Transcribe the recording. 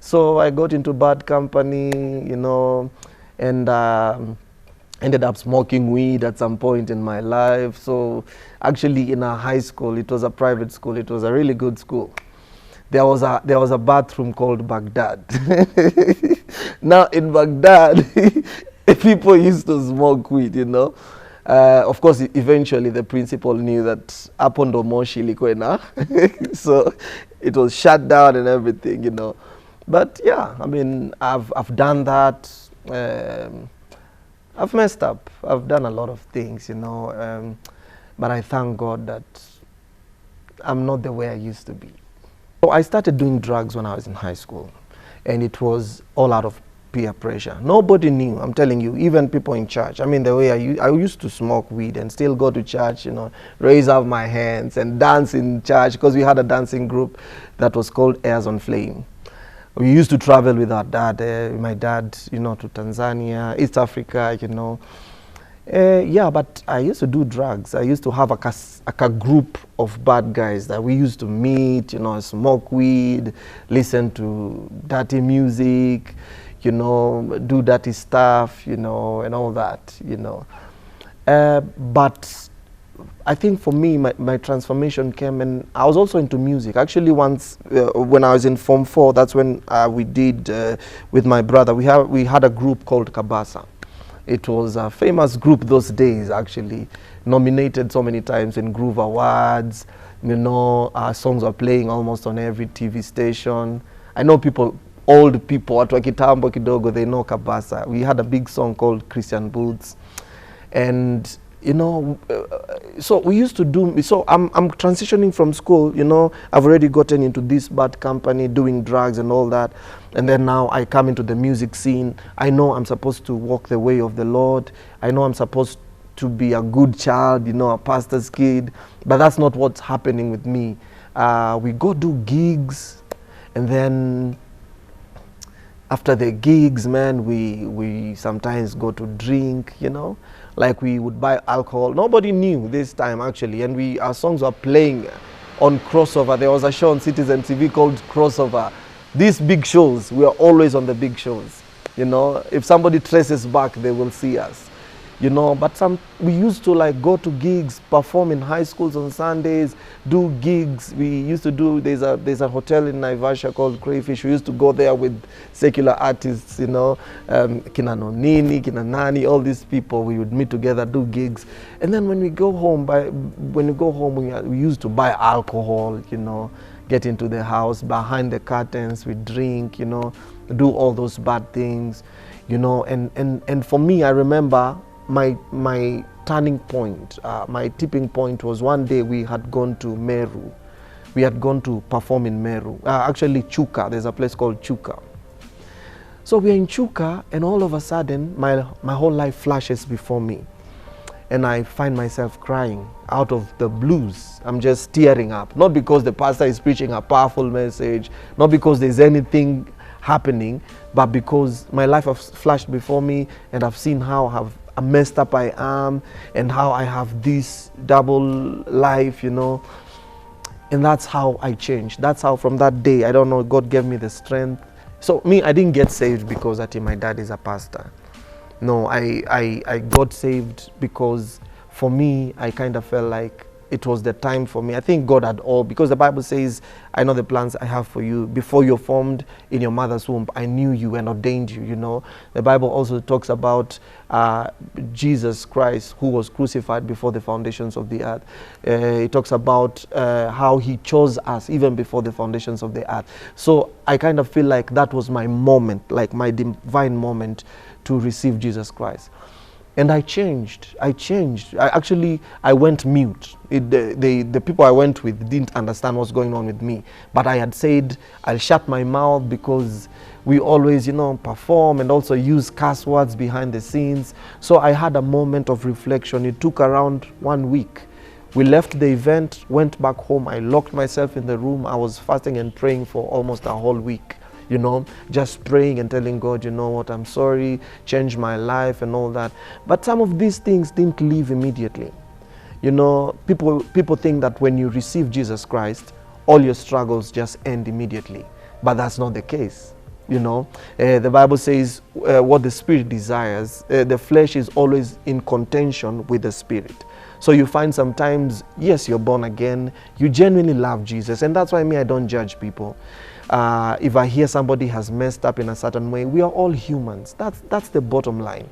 So I got into bad company, you know, and ended up smoking weed at some point in my life. So actually in a high school, it was a private school, it was a really good school. There was a bathroom called Baghdad. Now in Baghdad, people used to smoke weed, you know. Of course, eventually the principal knew that Apondo Moshi Likwena, so it was shut down and everything, you know. But yeah, I mean, I've done that. I've messed up. I've done a lot of things, you know. But I thank God that I'm not the way I used to be. So I started doing drugs when I was in high school, and it was all out of peer pressure. Nobody knew, I'm telling you, even people in church. I mean, the way I used to smoke weed and still go to church, you know, raise up my hands and dance in church, because we had a dancing group that was called Airs on Flame. We used to travel with our dad, my dad, you know, to Tanzania, East Africa, you know. Yeah, but I used to do drugs. I used to have a group of bad guys that we used to meet, you know, smoke weed, listen to dirty music, you know, do dirty stuff, you know, and all that, you know. But I think for me, my transformation came, and I was also into music. Actually, once when I was in Form 4, that's when we did, with my brother, we had a group called Kabasa. It was a famous group those days, actually, nominated so many times in Groove Awards. You know, our songs were playing almost on every TV station. I know people, old people, watu wa kitambo kidogo, they know Kabasa. We had a big song called Christian Boots. And, you know, so we used to do, so I'm transitioning from school, you know, I've already gotten into this bad company, doing drugs and all that. And then now I come into the music scene. I know I'm supposed to walk the way of the Lord. I know I'm supposed to be a good child, you know, a pastor's kid. But that's not what's happening with me. We go do gigs, and then after the gigs, man, we sometimes go to drink, you know. Like we would buy alcohol. Nobody knew this time, actually. And our songs were playing on Crossover. There was a show on Citizen TV called Crossover. These big shows, we are always on the big shows, you know. If somebody traces back, they will see us, you know. But we used to like go to gigs, perform in high schools on Sundays, do gigs. We used to do, there's a hotel in Naivasha called Crayfish. We used to go there with secular artists, you know, Kina Nonini, Kina Nani, all these people. We would meet together, do gigs. And then when we go home, we used to buy alcohol, you know, get into the house, behind the curtains, we drink, you know, do all those bad things, you know. And for me, I remember my turning point, my tipping point was one day we had gone to Meru. We had gone to perform in Meru, actually Chuka, there's a place called Chuka. So we're in Chuka, and all of a sudden, my whole life flashes before me. And I find myself crying out of the blues. I'm just tearing up. Not because the pastor is preaching a powerful message, not because there's anything happening, but because my life has flashed before me, and I've seen how messed up I am, and how I have this double life, you know. And that's how I changed. That's how from that day, I don't know, God gave me the strength. So me, I didn't get saved because my dad is a pastor. No, I got saved because for me, I kind of felt like it was the time for me. I think God had all, because the Bible says, I know the plans I have for you. Before you're formed in your mother's womb, I knew you and ordained you, you know. The Bible also talks about Jesus Christ, who was crucified before the foundations of the earth. It talks about how he chose us even before the foundations of the earth. So I kind of feel like that was my moment, like my divine moment to receive Jesus Christ. And I changed. I went mute. The people I went with didn't understand what's going on with me. But I had said, I'll shut my mouth, because we always, you know, perform and also use curse words behind the scenes. So I had a moment of reflection. It took around 1 week. We left the event, went back home. I locked myself in the room. I was fasting and praying for almost a whole week. You know, just praying and telling God, you know what, I'm sorry, change my life and all that. But some of these things didn't leave immediately. You know, people think that when you receive Jesus Christ, all your struggles just end immediately. But that's not the case. You know, the Bible says what the spirit desires, the flesh is always in contention with the spirit. So you find sometimes, yes, you're born again, you genuinely love Jesus, and that's why I don't judge people. If I hear somebody has messed up in a certain way, we are all humans. That's the bottom line.